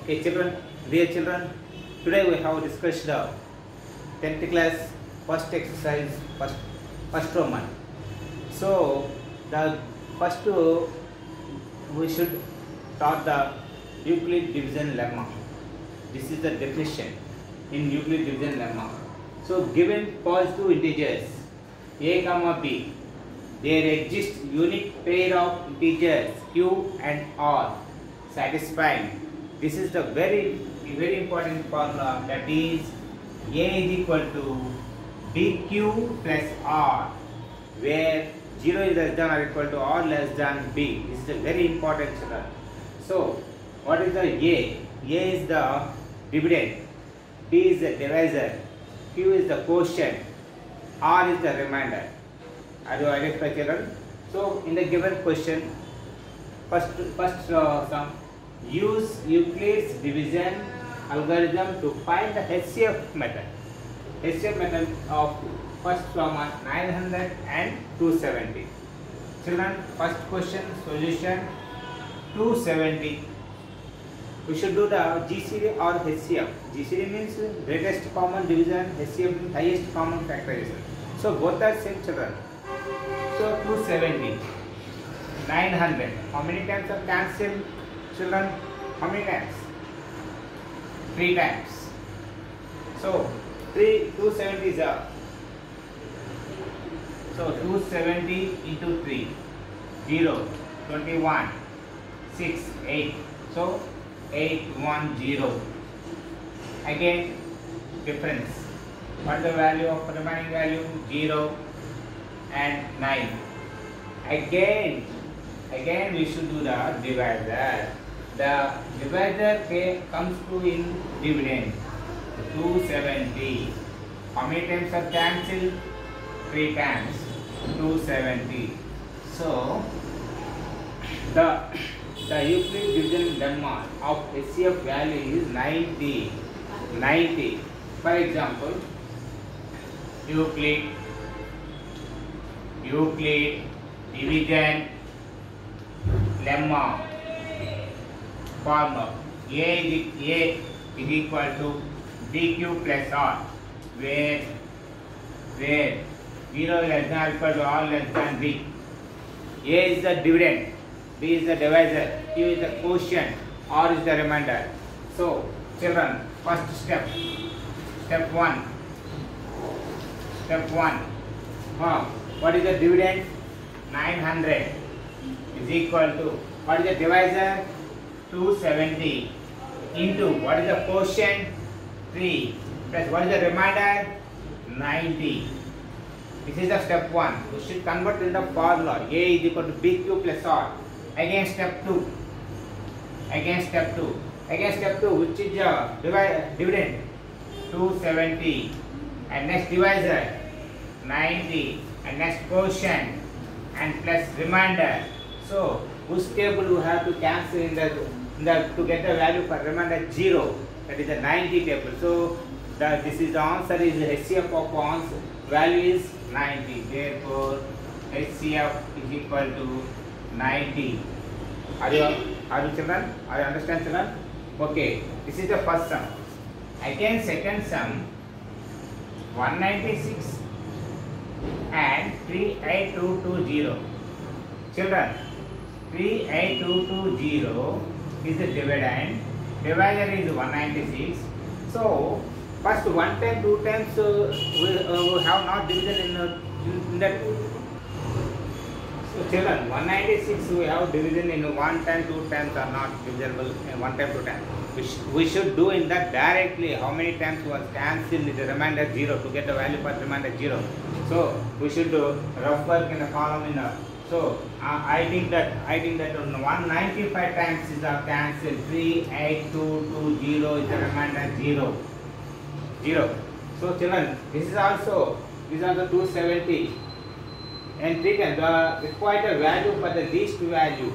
Okay, children, dear children, today we have discussed the 10th class first exercise, first Roman. So, the first we should start the Euclid division lemma. This is the definition in Euclid division lemma. So, given positive integers a comma b, there exist unique pair of integers q and r satisfying. This is the very important formula, that is a is equal to bq plus r, where 0 is less than or equal to or less than b. This is a very important children. So what is the a? A is the dividend, b is the divisor, q is the quotient, r is the remainder. Are you identified, children? So in the given question, first sum, use Euclid's division algorithm to find the HCF method. HCF method of first lemma 900 and 270. Children, first question solution 270. We should do the GCD or HCF. GCD means greatest common division, HCF means highest common factorization. So both are same, children. So 270, 900. How many times are cancelled, children? How many times? 3 times. So 270 is up. So 270 into 3, 0, 21, 6, 8. So 810. Again difference. What is the value of remaining value? 0 and 9. Again we should do the divisor. The divisor comes to in dividend 270. How many times are cancelled? 3 times. 270. So the Euclid division lemma of HCF value is 90. For example, Euclid division lemma formula A is equal to BQ plus R, where 0 is less than or equal to R less than B. A is the dividend, B is the divisor, Q is the quotient, R is the remainder. So children, first step 1. What is the dividend? 900 is equal to, what is the divisor? 270 into, what is the quotient? 3 plus, what is the remainder? 90. This is the step 1. We should convert in the formula A is equal to BQ plus R. Again step 2. Which is the dividend? 270, and next divisor 90, and next quotient and plus remainder. So whose table we have to cancel in the to get the value for remainder 0, that is the 90 table. So this is the answer is HCF of answer value is 90. Therefore HCF is equal to 90. Are you children? Are you understand, children? Okay, this is the first sum. Again second sum, 196 and 38220. Children, 38220 is the dividend, divisor is 196. So first 1 time, 2 times we have not division in that. So children, 196 we have division in 1 time, 2 times are not divisible in 1 time, 2 times. We should do in that directly. How many times was cancelled the remainder 0 to get the value for remainder 0. So we should do rough work in the column in the. So I think that 195 times is cancelled. 38220 is the remainder 0. So children, this is also 270 and 3 times the required value for the least value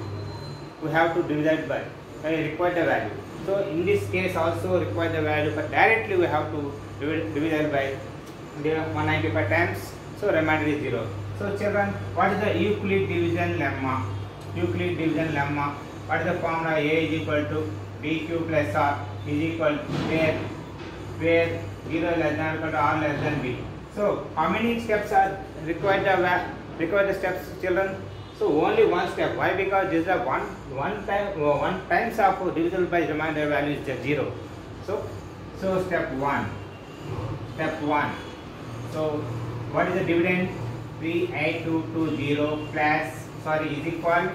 we have to divide by required value. So in this case also require the value, but directly we have to divide by 195 times. So remainder is 0. So children, what is the Euclid division lemma? What is the formula? A is equal to PQ plus R is equal where 0 less than or equal to R less than B. So how many steps are required the steps, children? So only one step. Why? Because this is a one times of divisible by remainder value is just 0. So step 1. So what is the dividend? 38220 plus is equal,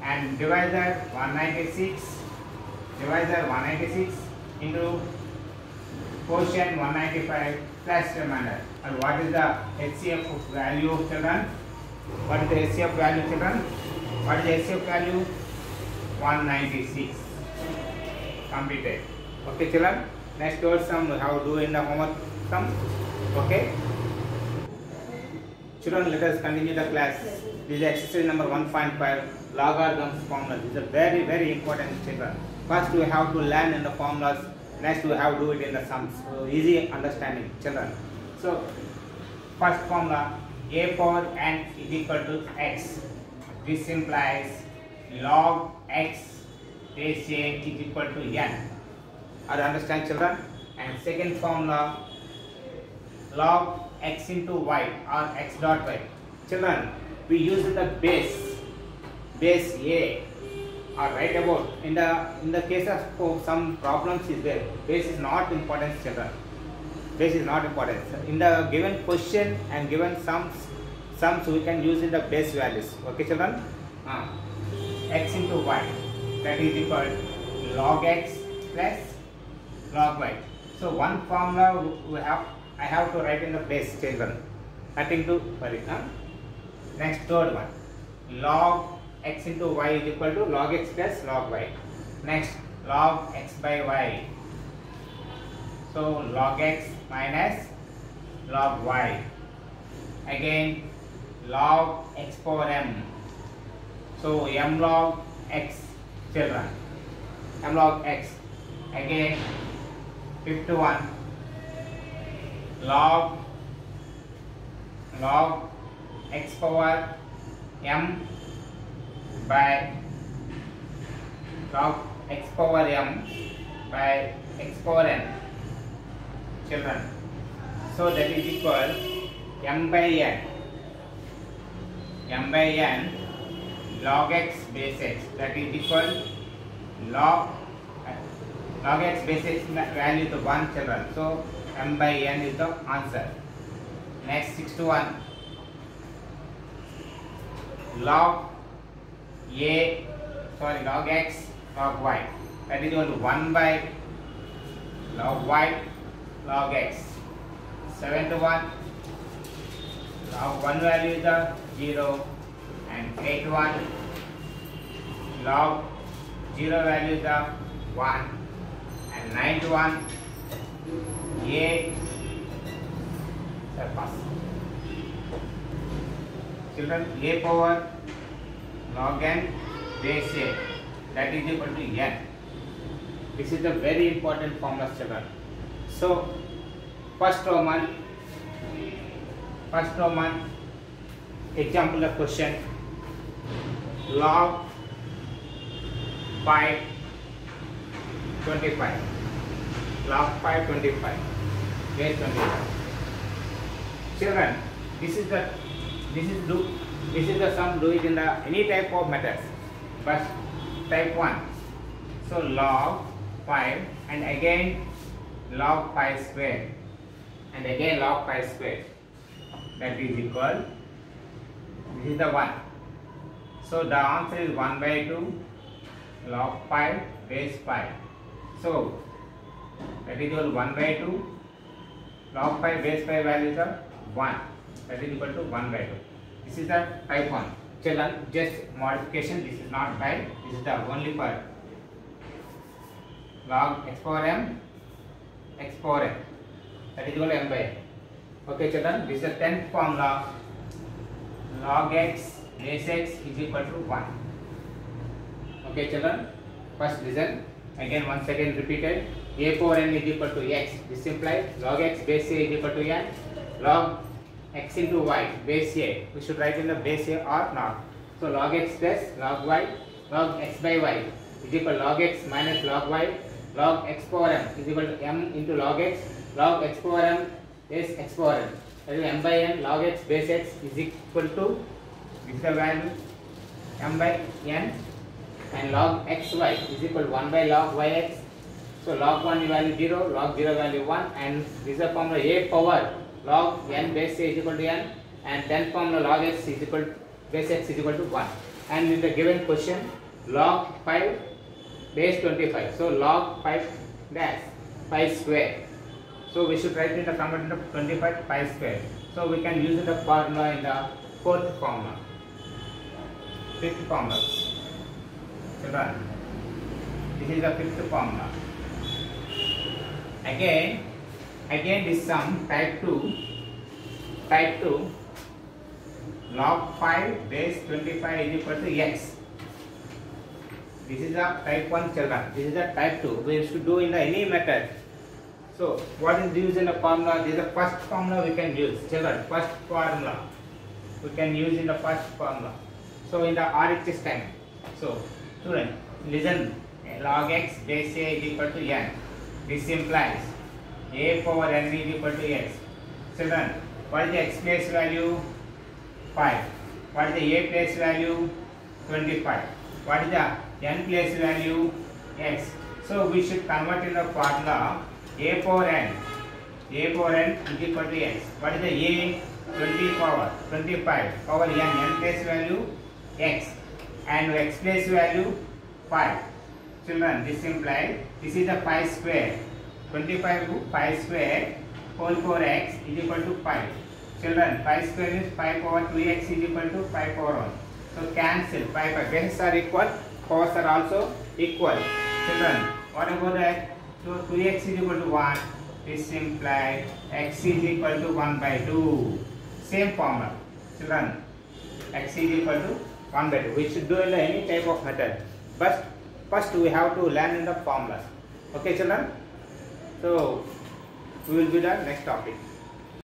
and divisor 196 into quotient 195 plus remainder. And what is the HCF value, children? What is the HCF value, children? What is the HCF value? 196. Completed. Okay, children. Next word sum we have to do in the homework sum. Okay. Children, let us continue the class. This is exercise number 1.5, logarithms formula. This is a very, very important, children. First we have to learn in the formulas. Next we have to do it in the sums. So easy understanding, children. So first formula, a power n is equal to x. This implies log x base a is equal to n. Are you understand, children? And second formula, log x into y or x dot y. Children, we use the base a. Or write about in the case of some problems is there. Base is not important, children. Base is not important. In the given question and given sums we can use in the base values. Okay, children? X into y, that is equal to log x plus log y. So one formula I have to write in the base, children. Nothing to worry. Next, third one, log x into y is equal to log x plus log y. Next, log x by y. So log x minus log y. Again, log x power m. So m log x, children. M log x. Again, fifth one, log x power m by log x power m by x power n, children. So that is equal m by n log x base x, that is equal log x base x value is 1, children. So m by n is the answer. Next, 61, log x log y, that is equal to 1 by log y log x. 7 log 1 value is the 0, and 8 log 0 value is the 1, and 9 a surpass. Children, a power log n base a, that is equal to n. This is a very important formula, children. So first Roman example of question, log 5 25, log 5 25 base 25. Children, this is the sum. Do it in the any type of methods, but type 1. So log 5 and again log 5 square and again log 5 square, that is equal, this is the 1. So the answer is 1 by 2 log 5 base 5. So that is equal to 1 by 2 log 5 base 5 value is 1, that is equal to 1 by 2. This is the type 1. Children, just modification, this is not by, this is the only for log x power m, that is equal to m by n. Okay, children, this is the 10th formula, log x base x is equal to 1. Okay, children, first listen, again once again repeated, a power n is equal to x. This implies log x base a is equal to n, log x into y base a, we should write in the base a or not. So log x plus log y log x by y, is equal to log x minus log y. Log x power m is equal to m into log x. Log x power m is x power n. That is m by n log x base x is equal to, this is the value, m by n, and log xy is equal to 1 by log yx. So log 1 value 0, log 0 value 1, and this is the formula a power log n base a is equal to n, and then formula log x is equal to base x is equal to 1. And in the given question, log 5 base 25. So log 5 dash pi square. So we should write in the conversion of 25 pi square. So we can use the formula in the fourth formula. Fifth formula. Children, this is the fifth formula. Again this sum type 2 log 5 base 25 is equal to x. This is the type 1 children. This is the type 2. We used to do in the any method. So what is used in the formula? This is the first formula we can use. Children, first formula we can use in the first formula. So in the RHS time. So student, listen. Log x base a is equal to n. This implies a power n is equal to x. Children, what is the x place value? 5. What is the a place value? 25. What is the n place value? X. So we should convert in the formula a power n is equal to x. What is the a? 20 power 25 power n place value x, and x place value 5. Children, this implies this is the pi square. 25 to pi square whole power x is equal to 5. Children, pi square is 5 power 3x is equal to 5 power 1. So cancel. Pi bases are equal, powers are also equal. Children, what about that? So 2x is equal to 1. This implies x is equal to 1 by 2. Same formula. Children, x is equal to 1 by 2. We should do in any type of method. But first we have to learn in the formulas. Okay children? So we will do the next topic.